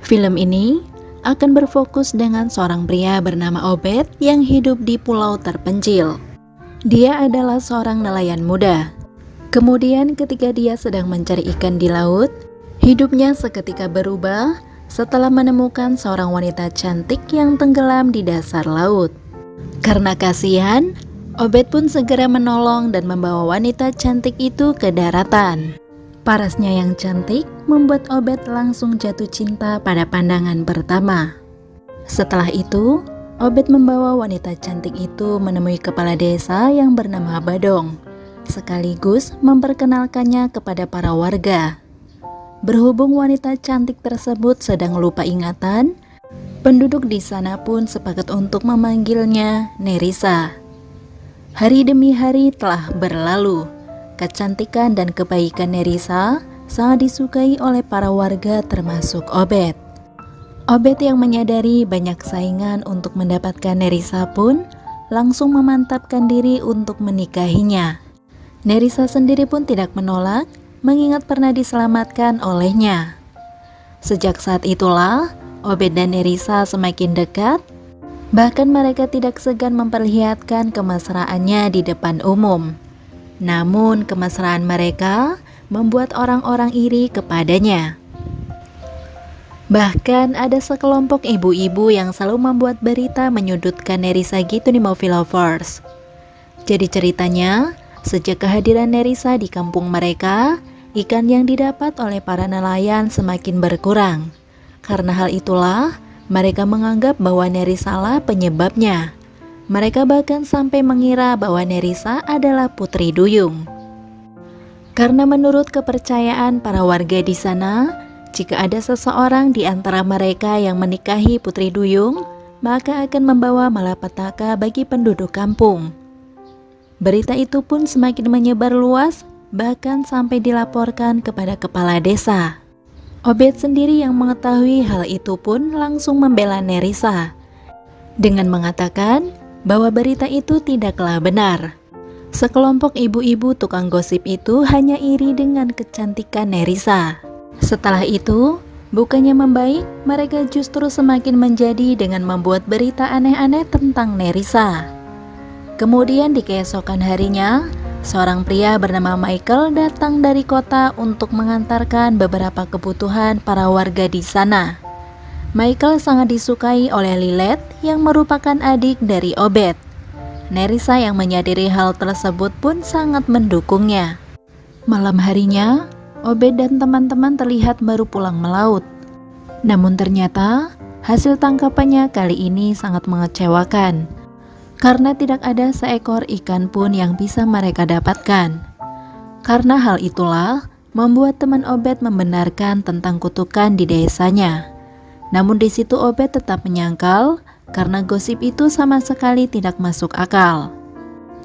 Film ini akan berfokus dengan seorang pria bernama Obed yang hidup di pulau terpencil. Dia adalah seorang nelayan muda. Kemudian ketika dia sedang mencari ikan di laut, hidupnya seketika berubah setelah menemukan seorang wanita cantik yang tenggelam di dasar laut. Karena kasihan, Obed pun segera menolong dan membawa wanita cantik itu ke daratan. Parasnya yang cantik membuat Obed langsung jatuh cinta pada pandangan pertama. Setelah itu, Obed membawa wanita cantik itu menemui kepala desa yang bernama Badong, sekaligus memperkenalkannya kepada para warga. Berhubung wanita cantik tersebut sedang lupa ingatan, penduduk di sana pun sepakat untuk memanggilnya Nerissa. Hari demi hari telah berlalu. Kecantikan dan kebaikan Nerissa sangat disukai oleh para warga termasuk Obed. Obed yang menyadari banyak saingan untuk mendapatkan Nerissa pun langsung memantapkan diri untuk menikahinya. Nerissa sendiri pun tidak menolak, mengingat pernah diselamatkan olehnya. Sejak saat itulah, Obed dan Nerissa semakin dekat, bahkan mereka tidak segan memperlihatkan kemesraannya di depan umum. Namun kemesraan mereka membuat orang-orang iri kepadanya. Bahkan ada sekelompok ibu-ibu yang selalu membuat berita menyudutkan Nerissa gitu di Movie Lovers. Jadi ceritanya, sejak kehadiran Nerissa di kampung mereka, ikan yang didapat oleh para nelayan semakin berkurang. Karena hal itulah, mereka menganggap bahwa Nerissa lah penyebabnya. Mereka bahkan sampai mengira bahwa Nerissa adalah putri duyung. Karena menurut kepercayaan para warga di sana, jika ada seseorang di antara mereka yang menikahi putri duyung, maka akan membawa malapetaka bagi penduduk kampung. Berita itu pun semakin menyebar luas, bahkan sampai dilaporkan kepada kepala desa. Obed sendiri yang mengetahui hal itu pun langsung membela Nerissa dengan mengatakan bahwa berita itu tidaklah benar. Sekelompok ibu-ibu tukang gosip itu hanya iri dengan kecantikan Nerissa. Setelah itu, bukannya membaik, mereka justru semakin menjadi dengan membuat berita aneh-aneh tentang Nerissa. Kemudian di keesokan harinya, seorang pria bernama Michael datang dari kota untuk mengantarkan beberapa kebutuhan para warga di sana. Michael sangat disukai oleh Lilith yang merupakan adik dari Obed. Nerissa yang menyadari hal tersebut pun sangat mendukungnya. Malam harinya, Obed dan teman-teman terlihat baru pulang melaut. Namun ternyata, hasil tangkapannya kali ini sangat mengecewakan, karena tidak ada seekor ikan pun yang bisa mereka dapatkan. Karena hal itulah, membuat teman Obed membenarkan tentang kutukan di desanya. Namun di situ Obed tetap menyangkal karena gosip itu sama sekali tidak masuk akal.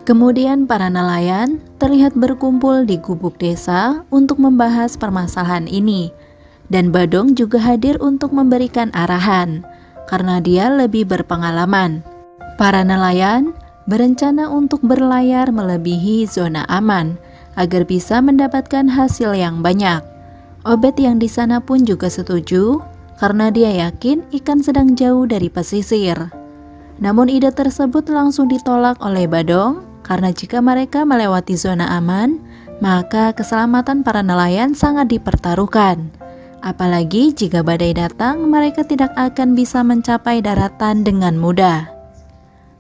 Kemudian para nelayan terlihat berkumpul di gubuk desa untuk membahas permasalahan ini. Dan Badong juga hadir untuk memberikan arahan karena dia lebih berpengalaman. Para nelayan berencana untuk berlayar melebihi zona aman agar bisa mendapatkan hasil yang banyak. Obed yang di sana pun juga setuju karena dia yakin ikan sedang jauh dari pesisir. Namun ide tersebut langsung ditolak oleh Badong karena jika mereka melewati zona aman, maka keselamatan para nelayan sangat dipertaruhkan. Apalagi jika badai datang, mereka tidak akan bisa mencapai daratan dengan mudah.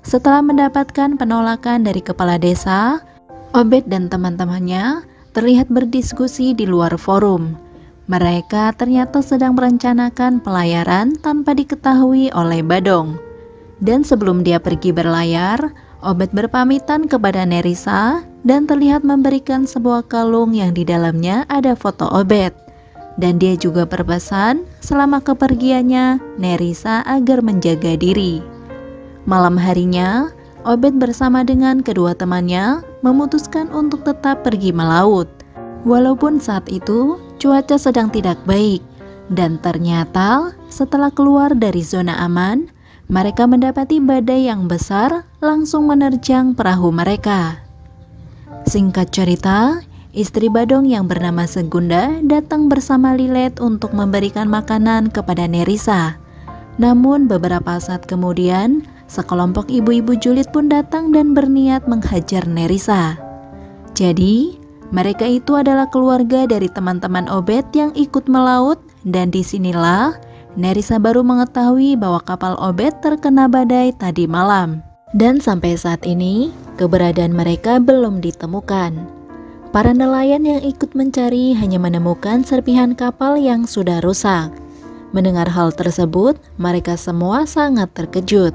Setelah mendapatkan penolakan dari kepala desa, Obed dan teman-temannya terlihat berdiskusi di luar forum. Mereka ternyata sedang merencanakan pelayaran tanpa diketahui oleh Badong. Dan sebelum dia pergi berlayar, Obed berpamitan kepada Nerissa dan terlihat memberikan sebuah kalung yang di dalamnya ada foto Obed. Dan dia juga berpesan selama kepergiannya Nerissa agar menjaga diri. Malam harinya, Obed bersama dengan kedua temannya memutuskan untuk tetap pergi melaut. Walaupun saat itu cuaca sedang tidak baik, dan ternyata setelah keluar dari zona aman, mereka mendapati badai yang besar langsung menerjang perahu mereka. Singkat cerita, istri Badong yang bernama Segunda datang bersama Lilet untuk memberikan makanan kepada Nerissa. Namun beberapa saat kemudian, sekelompok ibu-ibu julid pun datang dan berniat menghajar Nerissa. Jadi, mereka itu adalah keluarga dari teman-teman Obed yang ikut melaut, dan disinilah Nerissa baru mengetahui bahwa kapal Obed terkena badai tadi malam. Dan sampai saat ini, keberadaan mereka belum ditemukan. Para nelayan yang ikut mencari hanya menemukan serpihan kapal yang sudah rusak. Mendengar hal tersebut, mereka semua sangat terkejut.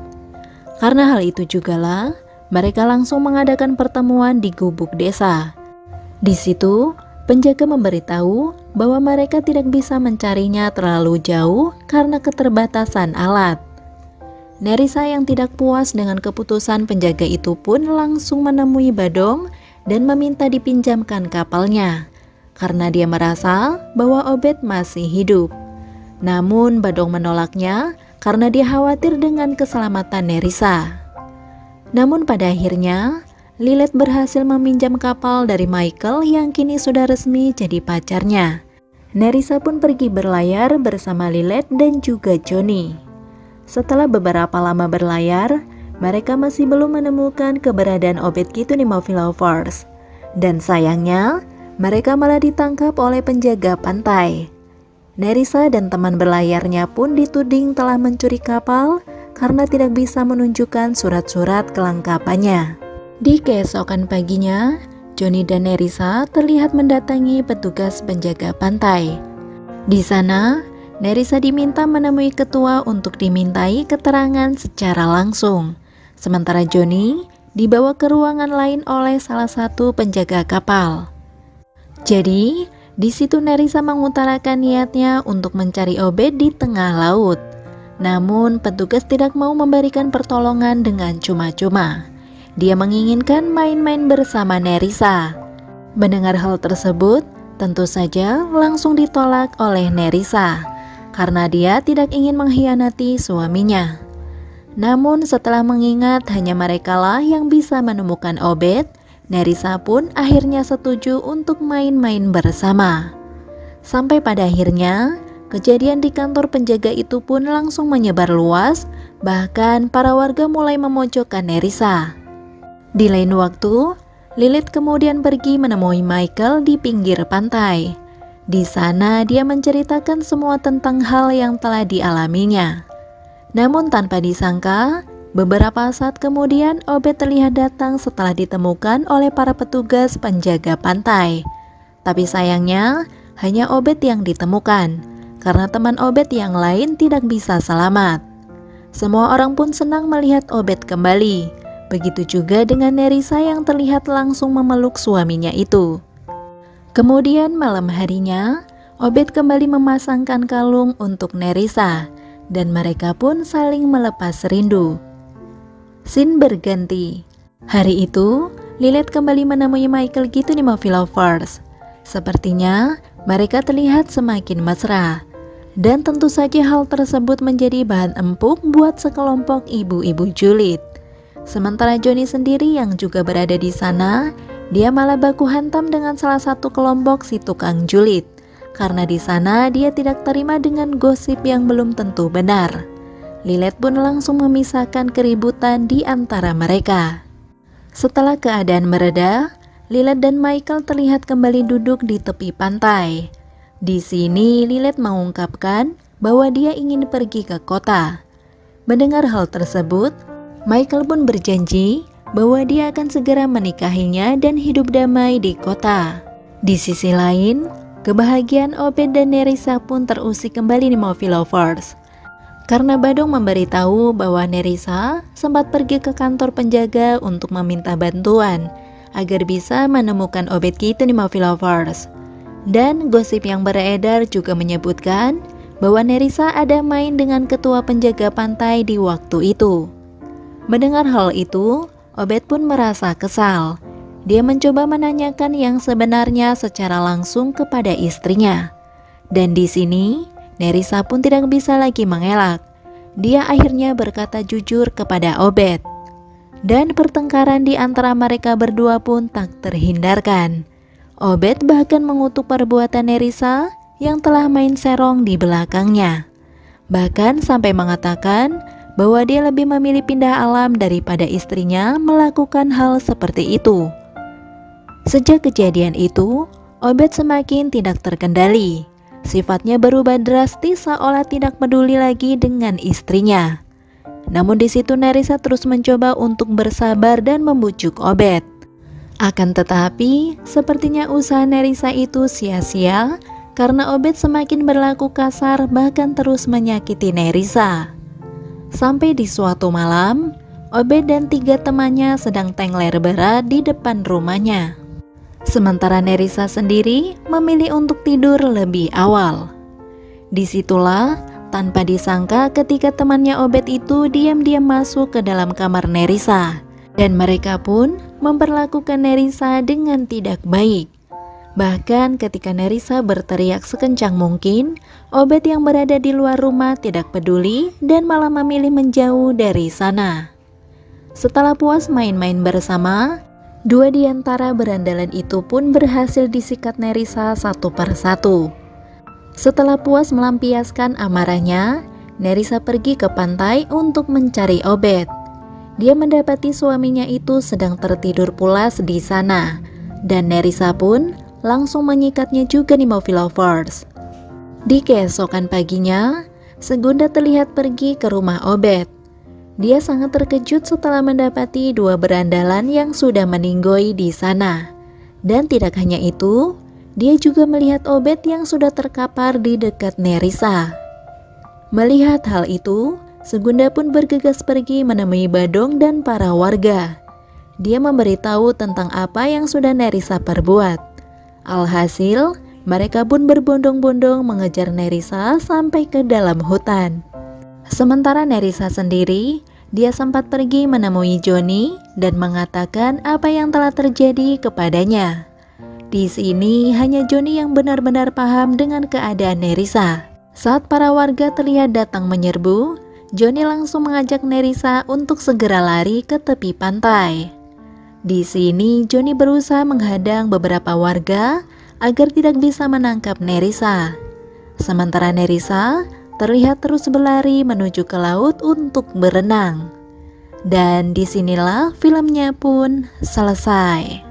Karena hal itu jugalah, mereka langsung mengadakan pertemuan di gubuk desa. Di situ, penjaga memberitahu bahwa mereka tidak bisa mencarinya terlalu jauh karena keterbatasan alat. Nerissa yang tidak puas dengan keputusan penjaga itu pun langsung menemui Badong dan meminta dipinjamkan kapalnya, karena dia merasa bahwa Obed masih hidup. Namun Badong menolaknya karena dia khawatir dengan keselamatan Nerissa. Namun pada akhirnya, Lilet berhasil meminjam kapal dari Michael yang kini sudah resmi jadi pacarnya. Nerissa pun pergi berlayar bersama Lilet dan juga Johnny. Setelah beberapa lama berlayar, mereka masih belum menemukan keberadaan Obed Gitu Nimophilophorus. Dan sayangnya, mereka malah ditangkap oleh penjaga pantai. Nerissa dan teman berlayarnya pun dituding telah mencuri kapal karena tidak bisa menunjukkan surat-surat kelengkapannya. Di keesokan paginya, Johnny dan Nerissa terlihat mendatangi petugas penjaga pantai. Di sana, Nerissa diminta menemui ketua untuk dimintai keterangan secara langsung. Sementara Johnny dibawa ke ruangan lain oleh salah satu penjaga kapal. Jadi, di situ Nerissa mengutarakan niatnya untuk mencari Obed di tengah laut. Namun, petugas tidak mau memberikan pertolongan dengan cuma-cuma. Dia menginginkan main-main bersama Nerissa. Mendengar hal tersebut, tentu saja langsung ditolak oleh Nerissa, karena dia tidak ingin mengkhianati suaminya. Namun setelah mengingat hanya merekalah yang bisa menemukan Obed, Nerissa pun akhirnya setuju untuk main-main bersama. Sampai pada akhirnya, kejadian di kantor penjaga itu pun langsung menyebar luas, bahkan para warga mulai memojokkan Nerissa. Di lain waktu, Lilith kemudian pergi menemui Michael di pinggir pantai. Di sana dia menceritakan semua tentang hal yang telah dialaminya. Namun tanpa disangka, beberapa saat kemudian Obed terlihat datang setelah ditemukan oleh para petugas penjaga pantai. Tapi sayangnya, hanya Obed yang ditemukan, karena teman Obed yang lain tidak bisa selamat. Semua orang pun senang melihat Obed kembali. Begitu juga dengan Nerissa yang terlihat langsung memeluk suaminya itu. Kemudian malam harinya, Obed kembali memasangkan kalung untuk Nerissa, dan mereka pun saling melepas rindu. Scene berganti. Hari itu, Lilith kembali menemui Michael Gitu Nimophilophorus. Sepertinya mereka terlihat semakin mesra. Dan tentu saja hal tersebut menjadi bahan empuk buat sekelompok ibu-ibu julid. Sementara Johnny sendiri yang juga berada di sana, dia malah baku hantam dengan salah satu kelompok si tukang julid. Karena di sana dia tidak terima dengan gosip yang belum tentu benar. Lilith pun langsung memisahkan keributan di antara mereka. Setelah keadaan mereda, Lilith dan Michael terlihat kembali duduk di tepi pantai. Di sini Lilith mengungkapkan bahwa dia ingin pergi ke kota. Mendengar hal tersebut, Michael pun berjanji bahwa dia akan segera menikahinya dan hidup damai di kota. Di sisi lain, kebahagiaan Obed dan Nerissa pun terusik kembali di Nimophilophorus. Karena Badong memberitahu bahwa Nerissa sempat pergi ke kantor penjaga untuk meminta bantuan agar bisa menemukan Obed Gitu Nimophilophorus. Dan gosip yang beredar juga menyebutkan bahwa Nerissa ada main dengan ketua penjaga pantai di waktu itu. Mendengar hal itu, Obed pun merasa kesal. Dia mencoba menanyakan yang sebenarnya secara langsung kepada istrinya. Dan di sini, Nerissa pun tidak bisa lagi mengelak. Dia akhirnya berkata jujur kepada Obed. Dan pertengkaran di antara mereka berdua pun tak terhindarkan. Obed bahkan mengutuk perbuatan Nerissa yang telah main serong di belakangnya. Bahkan sampai mengatakan bahwa dia lebih memilih pindah alam daripada istrinya melakukan hal seperti itu. Sejak kejadian itu, Obed semakin tidak terkendali. Sifatnya berubah drastis seolah tidak peduli lagi dengan istrinya. Namun di situ Nerissa terus mencoba untuk bersabar dan membujuk Obed. Akan tetapi, sepertinya usaha Nerissa itu sia-sia karena Obed semakin berlaku kasar bahkan terus menyakiti Nerissa. Sampai di suatu malam, Obed dan 3 temannya sedang tengler berat di depan rumahnya. Sementara Nerissa sendiri memilih untuk tidur lebih awal. Disitulah tanpa disangka ketika temannya Obed itu diam-diam masuk ke dalam kamar Nerissa. Dan mereka pun memperlakukan Nerissa dengan tidak baik. Bahkan ketika Nerissa berteriak sekencang mungkin, Obed yang berada di luar rumah tidak peduli dan malah memilih menjauh dari sana. Setelah puas main-main bersama, 2 di antara berandalan itu pun berhasil disikat Nerissa satu persatu. Setelah puas melampiaskan amarahnya, Nerissa pergi ke pantai untuk mencari Obed. Dia mendapati suaminya itu sedang tertidur pulas di sana, dan Nerissa pun langsung menyikatnya juga nih Movie Lovers. Di keesokan paginya, Segunda terlihat pergi ke rumah Obed. Dia sangat terkejut setelah mendapati 2 berandalan yang sudah meninggoy di sana. Dan tidak hanya itu, dia juga melihat Obed yang sudah terkapar di dekat Nerissa. Melihat hal itu, Segunda pun bergegas pergi menemui Badong dan para warga. Dia memberitahu tentang apa yang sudah Nerissa perbuat. Alhasil, mereka pun berbondong-bondong mengejar Nerissa sampai ke dalam hutan. Sementara Nerissa sendiri, dia sempat pergi menemui Johnny dan mengatakan apa yang telah terjadi kepadanya. Di sini hanya Johnny yang benar-benar paham dengan keadaan Nerissa. Saat para warga terlihat datang menyerbu, Johnny langsung mengajak Nerissa untuk segera lari ke tepi pantai. Di sini Johnny berusaha menghadang beberapa warga agar tidak bisa menangkap Nerissa. Sementara Nerissa terlihat terus berlari menuju ke laut untuk berenang. Dan disinilah filmnya pun selesai.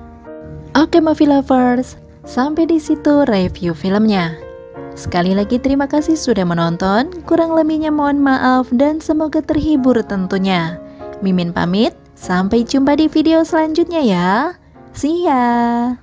Oke Movie Lovers, sampai di situ review filmnya. Sekali lagi terima kasih sudah menonton, kurang lebihnya mohon maaf dan semoga terhibur tentunya. Mimin pamit, sampai jumpa di video selanjutnya ya. See ya!